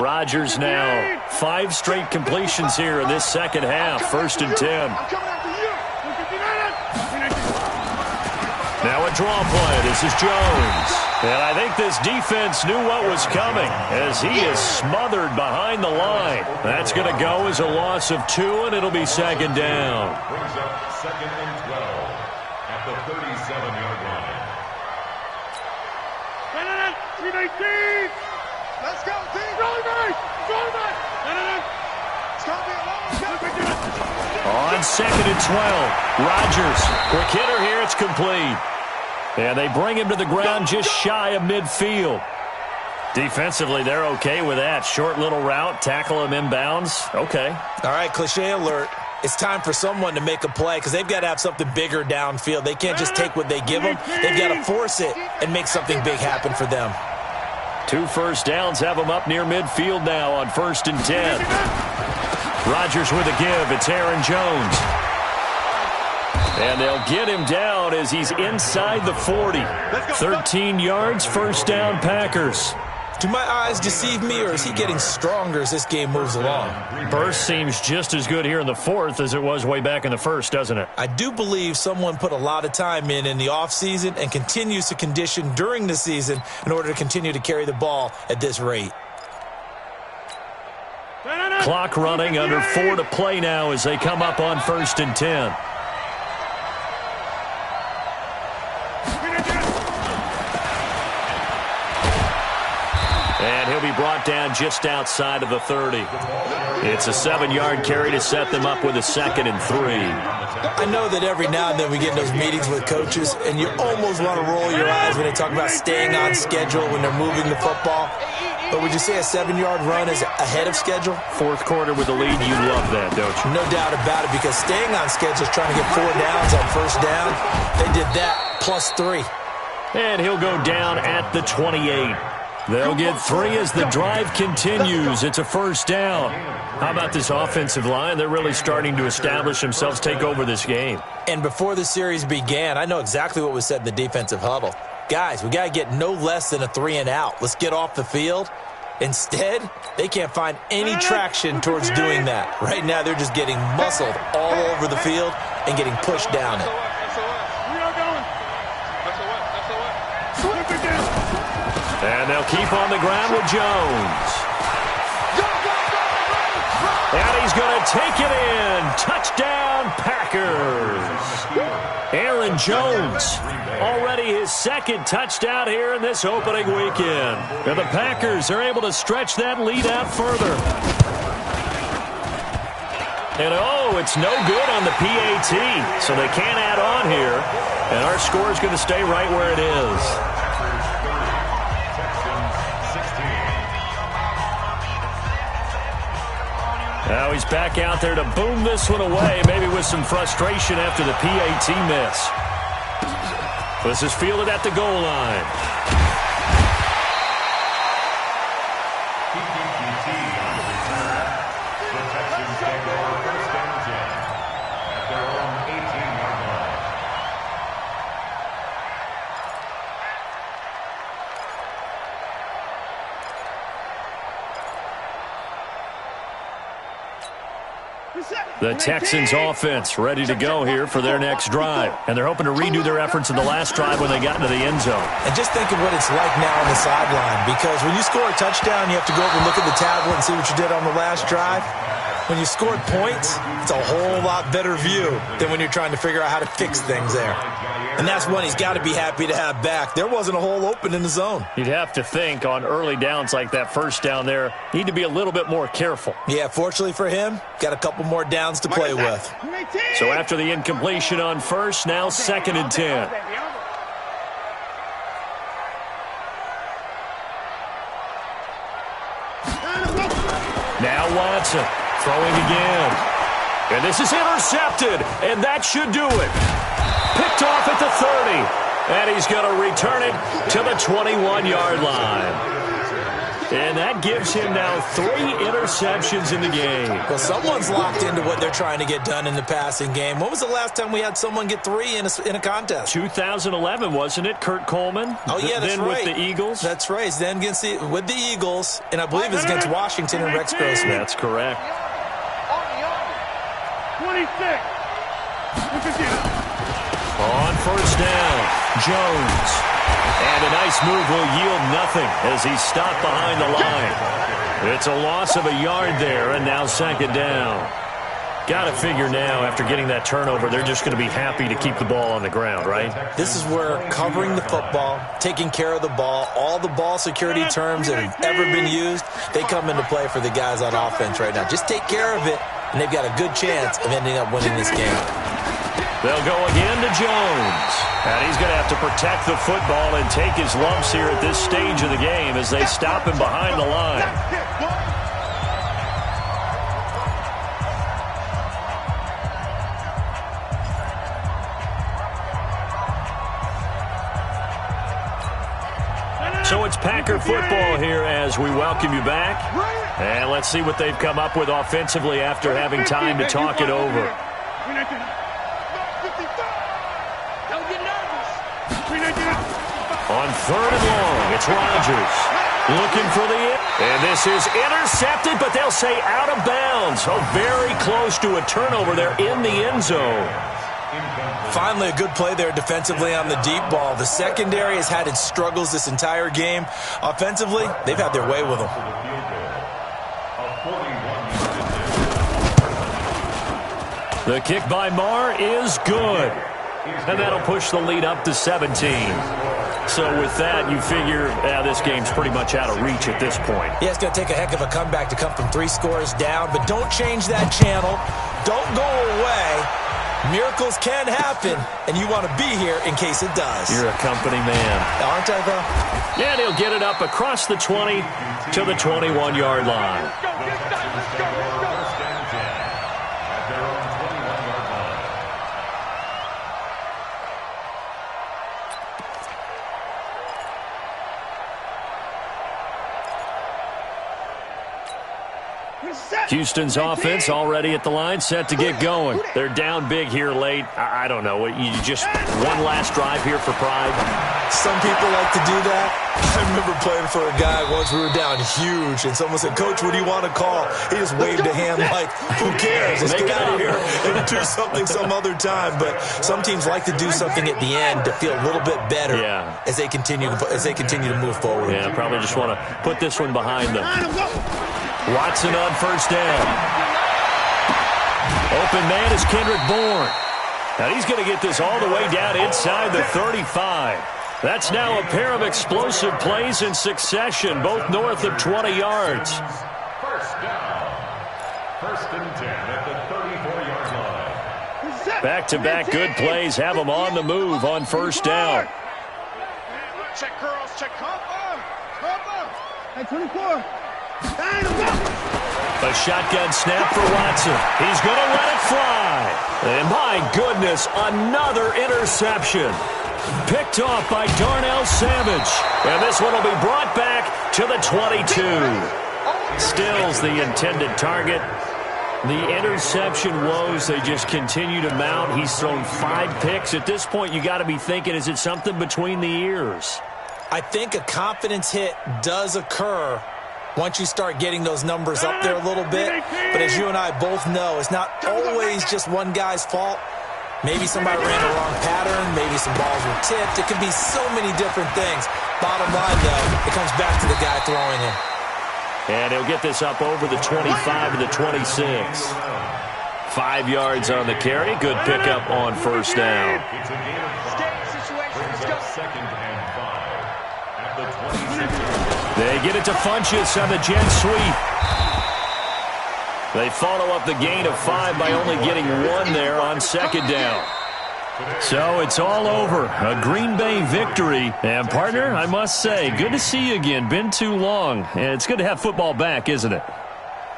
Rodgers now. 5 straight completions here in this second half. 1st and 10. Now a draw play. This is Jones. And I think this defense knew what was coming as he is smothered behind the line. That's going to go as a loss of 2, and it'll be second down. Brings up 2nd and 12 at the 37-yard line. Let's go, team. Go back. It's going to be a long On 2nd and 12, Rodgers. Quick hitter here. It's complete. And they bring him to the ground just shy of midfield. Defensively, they're okay with that. Short little route, tackle him inbounds. Okay. All right, cliche alert. It's time for someone to make a play because they've got to have something bigger downfield. They can't just take what they give them. They've got to force it and make something big happen for them. 2 first downs have them up near midfield now on 1st and 10. Rodgers with a give. It's Aaron Jones. And they'll get him down as he's inside the 40. 13 yards, first down, Packers. Do my eyes deceive me, or is he getting stronger as this game moves along? Burst seems just as good here in the 4th as it was way back in the 1st, doesn't it? I do believe someone put a lot of time in the offseason and continues to condition during the season in order to continue to carry the ball at this rate. Clock running, under 4 to play now as they come up on 1st and 10. And he'll be brought down just outside of the 30. It's a 7-yard carry to set them up with a 2nd and 3. I know that every now and then we get in those meetings with coaches, and you almost want to roll your eyes when they talk about staying on schedule when they're moving the football. But would you say a 7-yard run is ahead of schedule? 4th quarter with the lead, you love that, don't you? No doubt about it, because staying on schedule is trying to get 4 downs on 1st down. They did that plus 3. And he'll go down at the 28. They'll get 3 as the drive continues. It's a first down. How about this offensive line? They're really starting to establish themselves, take over this game. And before the series began, I know exactly what was said in the defensive huddle. Guys, we got to get no less than a 3 and out. Let's get off the field. Instead, they can't find any traction towards doing that. Right now, they're just getting muscled all over the field and getting pushed down it. And they'll keep on the ground with Jones. And he's going to take it in. Touchdown, Packers. Aaron Jones, already his 2nd touchdown here in this opening weekend. And the Packers are able to stretch that lead out further. And oh, it's no good on the PAT, so they can't add on here. And our score is going to stay right where it is. Now he's back out there to boom this one away, maybe with some frustration after the PAT miss. This is fielded at the goal line. The Texans take over 1st and 10 at their own 18-yard line. The Texans offense ready to go here for their next drive. And they're hoping to redo their efforts in the last drive when they got into the end zone. And just think of what it's like now on the sideline, because when you score a touchdown, you have to go over and look at the tablet and see what you did on the last drive. When you scored points, it's a whole lot better view than when you're trying to figure out how to fix things there. And that's one he's got to be happy to have back. There wasn't a hole open in the zone. You'd have to think on early downs like that first down there, need to be a little bit more careful. Yeah, fortunately for him, got a couple more downs to play with. So after the incompletion on 1st, now 2nd and 10. Now Watson. Throwing again. And this is intercepted, and that should do it. Picked off at the 30, and he's going to return it to the 21-yard line. And that gives him now 3 interceptions in the game. Well, someone's locked into what they're trying to get done in the passing game. When was the last time we had someone get 3 in a contest? 2011, wasn't it, Kurt Coleman? Oh, yeah, that's then right. Then with the Eagles? That's right. Then with the Eagles, and I believe it's against Washington and Rex Grossman. That's correct. 26. On first down, Jones. And a nice move will yield nothing as he's stopped behind the line. It's a loss of a yard there, and now second down. Got to figure now, after getting that turnover, they're just going to be happy to keep the ball on the ground, right? This is where covering the football, taking care of the ball, all the ball security terms that have ever been used, they come into play for the guys on offense right now. Just take care of it, and they've got a good chance of ending up winning this game. They'll go again to Jones. And he's going to have to protect the football and take his lumps here at this stage of the game as they stop him behind the line. So it's Packer football here as we welcome you back. And let's see what they've come up with offensively after having time to talk it over. On third and long, it's Rodgers looking for the and this is intercepted, but they'll say out of bounds. Oh, very close to a turnover there in the end zone. Finally, a good play there defensively on the deep ball. The secondary has had its struggles this entire game. Offensively, they've had their way with them. The kick by Marr is good. And that'll push the lead up to 17. So with that, you figure this game's pretty much out of reach at this point. Yeah, it's going to take a heck of a comeback to come from 3 scores down, but don't change that channel. Don't go away. Miracles can happen, and you want to be here in case it does. You're a company man. Aren't I, though? Yeah, and he'll get it up across the 20 to the 21-yard line. Houston's offense already at the line, set to get going. They're down big here late. I don't know. You just one last drive here for pride? Some people like to do that. I remember playing for a guy once. We were down huge, and someone said, "Coach, what do you want to call?" He just waved a hand like, "Who cares? Let's get out of here and do something some other time." But some teams like to do something at the end to feel a little bit better as they continue to move forward. Yeah, probably just want to put this one behind them. Watson on first down. Open man is Kendrick Bourne. Now he's going to get this all the way down inside the 35. That's now a pair of explosive plays in succession, both north of 20 yards. First down. First and 10 at the 34-yard line. Back-to-back good plays have them on the move on first down. Check curls, check cover. Hey, 24. A shotgun snap for Watson. He's going to let it fly. And my goodness, another interception. Picked off by Darnell Savage. And this one will be brought back to the 22. Stills the intended target. The interception woes, they just continue to mount. He's thrown 5 picks. At this point, you got to be thinking, is it something between the ears? I think a confidence hit does occur once you start getting those numbers up there a little bit. But as you and I both know, it's not always just one guy's fault. Maybe somebody ran the wrong pattern. Maybe some balls were tipped. It could be so many different things. Bottom line, though, it comes back to the guy throwing it. And he'll get this up over the 25 to the 26. 5 yards on the carry. Good pickup on first down. It's a gain of 5. Second and 5 at the 26. They get it to Funchess on the jet sweep. They follow up the gain of 5 by only getting 1 there on second down. So it's all over. A Green Bay victory. And, partner, I must say, good to see you again. Been too long. And it's good to have football back, isn't it?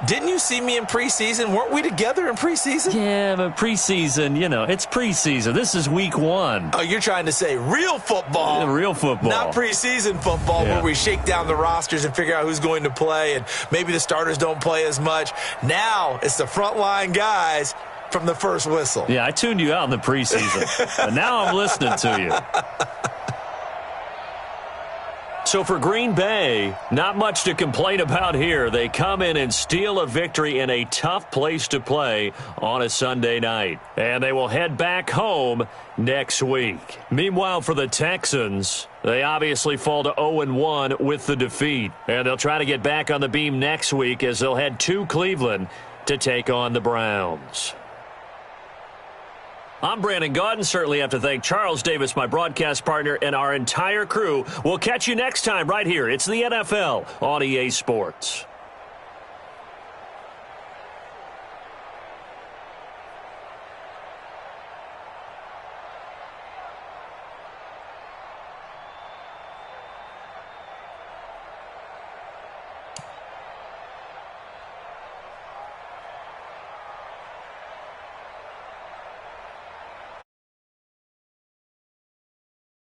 Didn't you see me in preseason? Weren't we together in preseason? Yeah, but preseason, it's preseason. This is week 1. Oh, you're trying to say real football. Real football. Not preseason football where we shake down the rosters and figure out who's going to play, and maybe the starters don't play as much. Now it's the frontline guys from the first whistle. Yeah, I tuned you out in the preseason, but now I'm listening to you. So for Green Bay, not much to complain about here. They come in and steal a victory in a tough place to play on a Sunday night. And they will head back home next week. Meanwhile, for the Texans, they obviously fall to 0-1 with the defeat. And they'll try to get back on the beam next week as they'll head to Cleveland to take on the Browns. I'm Brandon Gaudin. Certainly have to thank Charles Davis, my broadcast partner, and our entire crew. We'll catch you next time right here. It's the NFL on EA Sports.